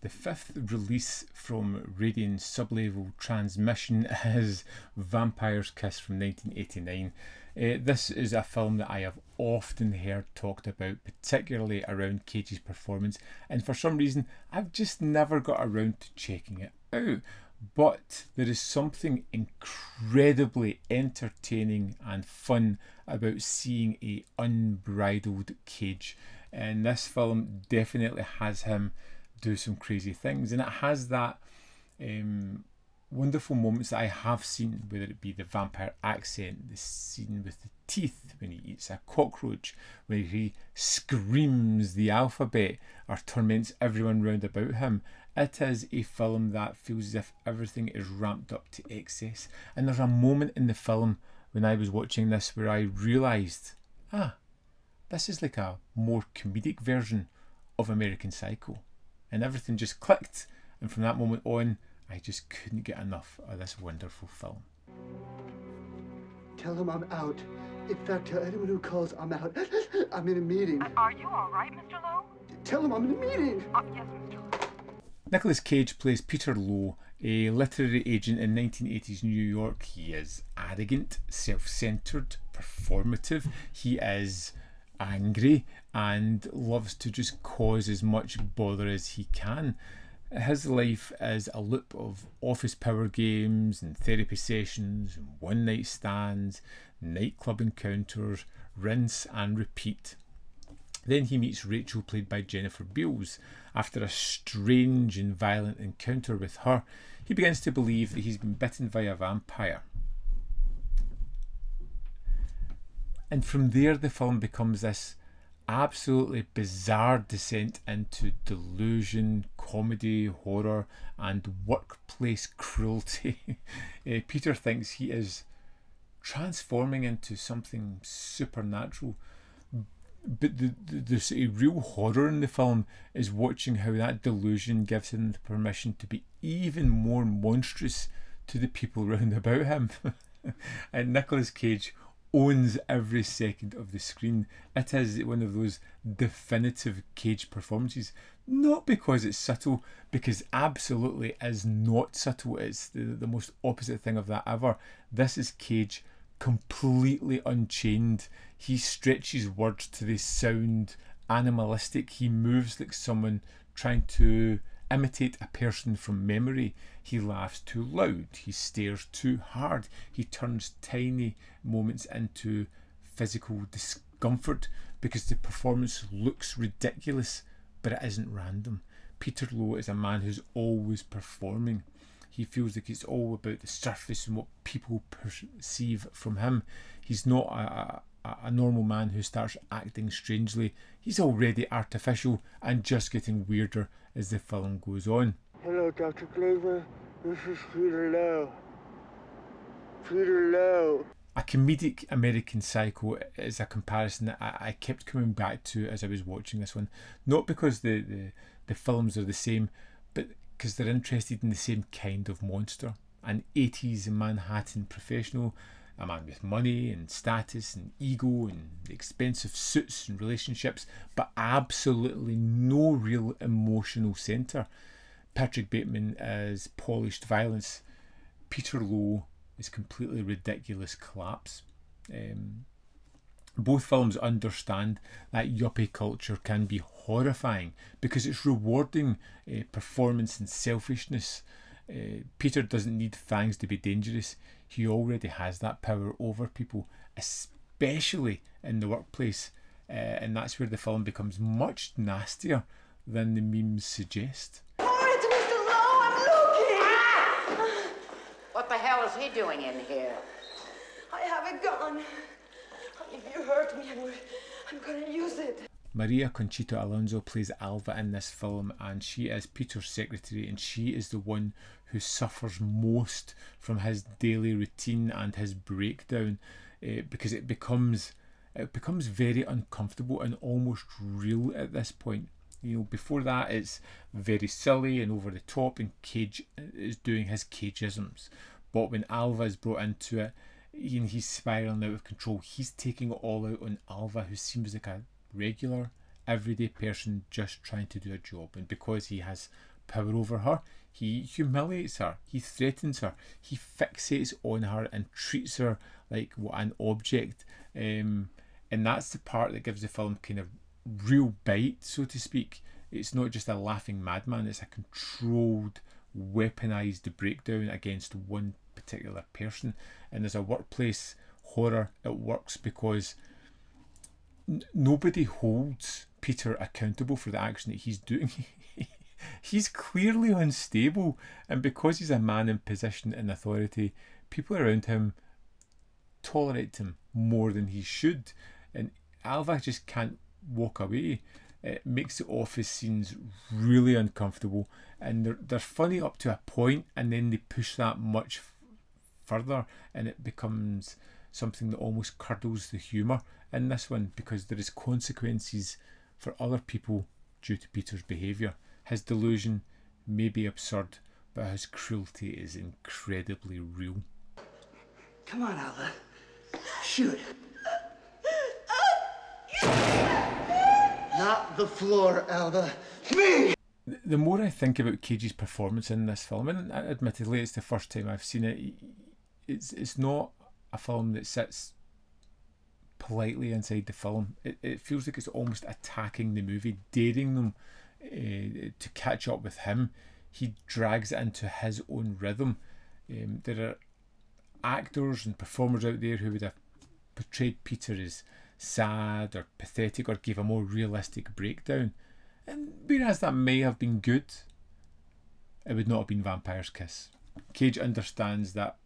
The fifth release from Radiance Sublevel Transmission is Vampire's Kiss from 1989. This is a film that I have often heard talked about, particularly around Cage's performance, and for some reason I've just never got around to checking it out. But there is something incredibly entertaining and fun about seeing a unbridled Cage, and this film definitely has him do some crazy things, and it has that wonderful moments that I have seen, whether it be the vampire accent, the scene with the teeth when he eats a cockroach, where he screams the alphabet or torments everyone round about him. It is a film that feels as if everything is ramped up to excess, and there's a moment in the film when I was watching this where I realised, this is like a more comedic version of American Psycho. And everything just clicked, and from that moment on I just couldn't get enough of this wonderful film. Tell him I'm out. In fact, tell anyone who calls I'm out. I'm in a meeting. Are you all right, Mr. Loew? Tell him I'm in a meeting. Yes, Mr. Loew. Nicolas Cage plays Peter Loew, a literary agent in 1980s New York. He is arrogant, self-centred, performative. He is angry and loves to just cause as much bother as he can. His life is a loop of office power games and therapy sessions and one night stands, nightclub encounters, rinse and repeat. Then he meets Rachel, played by Jennifer Beals. After a strange and violent encounter with her, he begins to believe that he's been bitten by a vampire. And from there the film becomes this absolutely bizarre descent into delusion, comedy, horror and workplace cruelty. Peter thinks he is transforming into something supernatural, but the a real horror in the film is watching how that delusion gives him the permission to be even more monstrous to the people round about him. And Nicolas Cage owns every second of the screen. It is one of those definitive Cage performances, not because it's subtle, because absolutely is not subtle. It's the most opposite thing of that ever. This is Cage completely unchained. He stretches words to they sound animalistic. He moves like someone trying to imitate a person from memory. He laughs too loud, he stares too hard, he turns tiny moments into physical discomfort because the performance looks ridiculous, but it isn't random. Peter Loew is a man who's always performing. He feels like it's all about the surface and what people perceive from him. He's not a normal man who starts acting strangely. He's already artificial and just getting weirder as the film goes on. Hello, Dr. Glazer. This is Peter Loew. Peter Loew. A comedic American Psycho is a comparison that I kept coming back to as I was watching this one. Not because the films are the same, but because they're interested in the same kind of monster. An 80s Manhattan professional, a man with money and status and ego and expensive suits and relationships, but absolutely no real emotional centre. Patrick Bateman is polished violence. Peter Loew is completely ridiculous collapse. Both films understand that yuppie culture can be horrifying because it's rewarding performance and selfishness. Peter doesn't need fangs to be dangerous. He already has that power over people, especially in the workplace, and that's where the film becomes much nastier than the memes suggest. It's Mr. Loew, I'm looking! Ah! What the hell is he doing in here? I have a gun. If you hurt me, I'm gonna use it. Maria Conchita Alonso plays Alva in this film, and she is Peter's secretary, and she is the one who suffers most from his daily routine and his breakdown, because it becomes very uncomfortable and almost real at this point. You know, before that it's very silly and over the top, and Cage is doing his Cageisms. But when Alva is brought into it, he's spiraling out of control. He's taking it all out on Alva, who seems like a regular, everyday person just trying to do a job. And because he has power over her. He humiliates her, he threatens her, he fixates on her and treats her like an object. And that's the part that gives the film kind of real bite, so to speak. It's not just a laughing madman, it's a controlled, weaponised breakdown against one particular person. And as a workplace horror, it works because nobody holds Peter accountable for the action that he's doing. He's clearly unstable, and because he's a man in position and authority, people around him tolerate him more than he should, and Alva just can't walk away. It makes the office scenes really uncomfortable, and they're funny up to a point, and then they push that much further, and it becomes something that almost curdles the humour in this one, because there is consequences for other people due to Peter's behaviour. His delusion may be absurd, but his cruelty is incredibly real. Come on, Alva. Shoot. Not the floor, Alva. Me! The more I think about Cage's performance in this film, and admittedly it's the first time I've seen it, it's not a film that sits politely inside the film. It feels like it's almost attacking the movie, daring them to catch up with him. He drags it into his own rhythm. There are actors and performers out there who would have portrayed Peter as sad or pathetic or gave a more realistic breakdown, and whereas that may have been good, it would not have been Vampire's Kiss. Cage understands that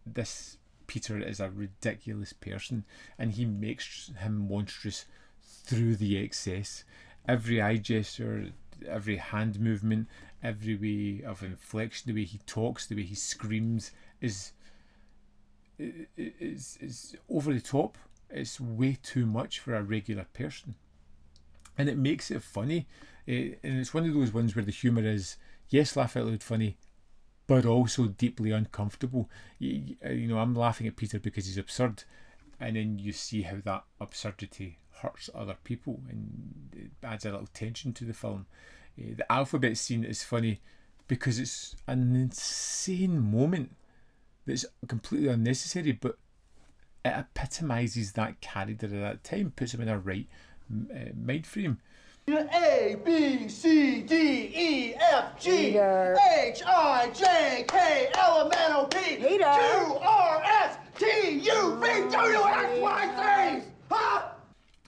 this Peter is a ridiculous person, and he makes him monstrous through the excess. Every eye gesture, every hand movement, every way of inflection, the way he talks, the way he screams is over the top. It's way too much for a regular person, and it makes it funny. And it's one of those ones where the humour is, yes, laugh out loud funny, but also deeply uncomfortable. You know, I'm laughing at Peter because he's absurd, and then you see how that absurdity hurts other people, and it adds a little tension to the film. The alphabet scene is funny because it's an insane moment that's completely unnecessary, but it epitomises that character at that time, puts him in a right mind frame. A, B, C, D, E, F, G, H, I, J, K, L, M, N, O, P, Q, R, S, T, U, V, W, X, Y, Z! Huh?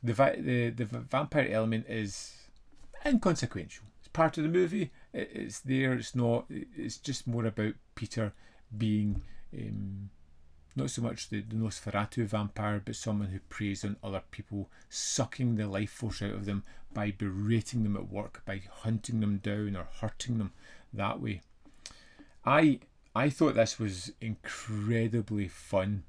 The vampire element is inconsequential. It's part of the movie. It's there. It's not. It's just more about Peter being not so much the Nosferatu vampire, but someone who preys on other people, sucking the life force out of them by berating them at work, by hunting them down or hurting them that way. I thought this was incredibly fun.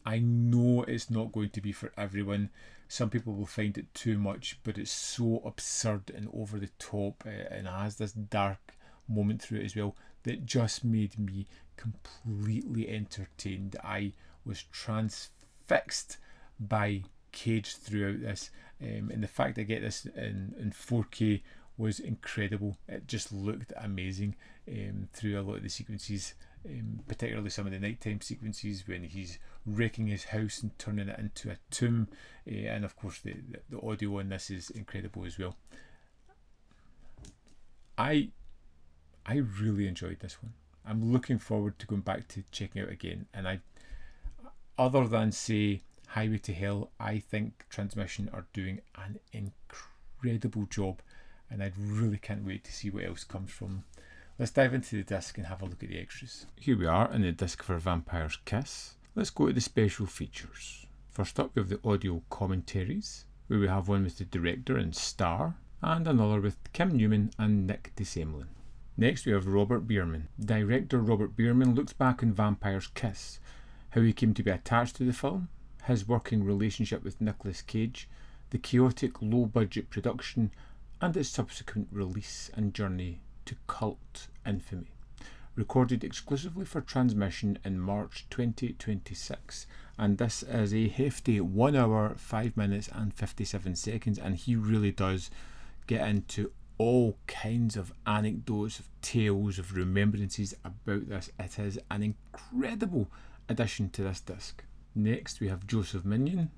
I know it's not going to be for everyone. Some people will find it too much, but it's so absurd and over the top, and has this dark moment through it as well that just made me completely entertained. I was transfixed by Cage throughout this, and the fact I get this in 4K was incredible. It just looked amazing through a lot of the sequences, particularly some of the nighttime sequences when he's wrecking his house and turning it into a tomb, and of course the audio on this is incredible as well. I really enjoyed this one. I'm looking forward to going back to checking out again, and other than say Highway to Hell, I think Transmission are doing an incredible job, and I really can't wait to see what else comes from them. Let's dive into the disc and have a look at the extras. Here we are in the disc for Vampire's Kiss. Let's go to the special features. First up, we have the audio commentaries, where we have one with the director and star, and another with Kim Newman and Nick DeSemlin. Next, we have Robert Bierman. Director Robert Bierman looks back on Vampire's Kiss, how he came to be attached to the film, his working relationship with Nicolas Cage, the chaotic low-budget production, and its subsequent release and journey to cult infamy. Recorded exclusively for Transmission in March 2026, and this is a hefty 1 hour 5 minutes and 57 seconds, and he really does get into all kinds of anecdotes, of tales, of remembrances about this. It is an incredible addition to this disc. Next we have Joseph Minion.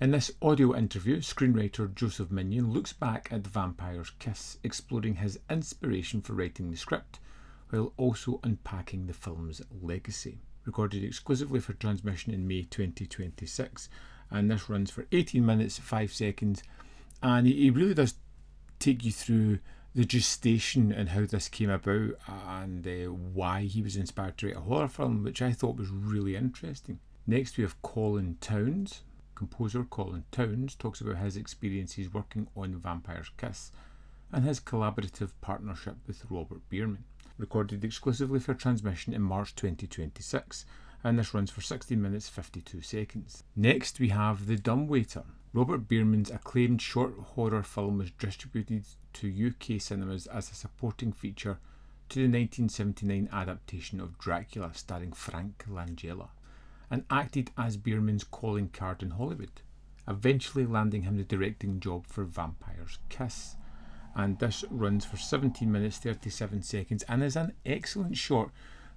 In this audio interview, screenwriter Joseph Minion looks back at Vampire's Kiss, exploring his inspiration for writing the script, while also unpacking the film's legacy. Recorded exclusively for transmission in May 2026, and this runs for 18 minutes 5 seconds, and he really does take you through the gestation and how this came about, and why he was inspired to write a horror film, which I thought was really interesting. Next we have Colin Towns. Composer Colin Towns talks about his experiences working on Vampire's Kiss and his collaborative partnership with Robert Bierman. Recorded exclusively for transmission in March 2026, and this runs for 16 minutes 52 seconds. Next we have The Dumbwaiter. Robert Bierman's acclaimed short horror film was distributed to UK cinemas as a supporting feature to the 1979 adaptation of Dracula starring Frank Langella, and acted as Bierman's calling card in Hollywood, eventually landing him the directing job for Vampire's Kiss. And this runs for 17 minutes 37 seconds and is an excellent short,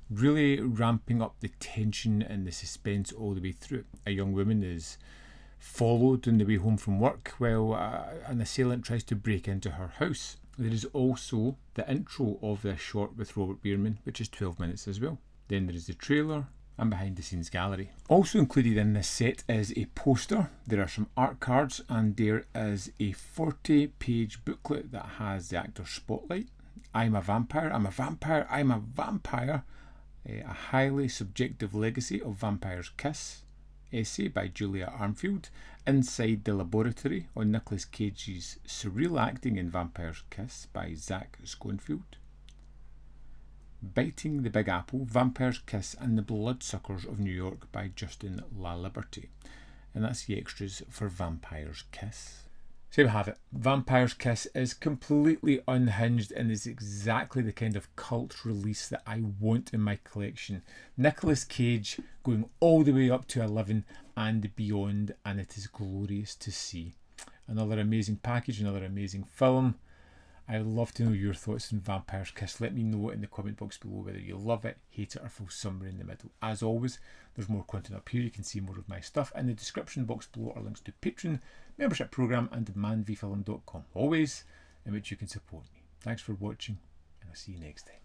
really ramping up the tension and the suspense all the way through. A young woman is followed on the way home from work while an assailant tries to break into her house. There is also the intro of this short with Robert Bierman, which is 12 minutes as well. Then there is the trailer and behind the scenes gallery. Also included in this set is a poster, there are some art cards, and there is a 40-page booklet that has the actor's spotlight, I'm a Vampire, I'm a Vampire, I'm a Vampire, a highly subjective legacy of Vampire's Kiss, essay by Julia Armfield, Inside the Laboratory on Nicolas Cage's surreal acting in Vampire's Kiss by Zach Schoenfield, Biting the Big Apple, Vampire's Kiss and the Bloodsuckers of New York by Justin LaLiberty. And that's the extras for Vampire's Kiss. So we have it. Vampire's Kiss is completely unhinged and is exactly the kind of cult release that I want in my collection. Nicolas Cage going all the way up to 11 and beyond, and it is glorious to see. Another amazing package, another amazing film. I'd love to know your thoughts on Vampire's Kiss. Let me know in the comment box below whether you love it, hate it, or feel somewhere in the middle. As always, there's more content up here. You can see more of my stuff. In the description box below are links to Patreon, membership program, and manvfilm.com, always in which you can support me. Thanks for watching, and I'll see you next time.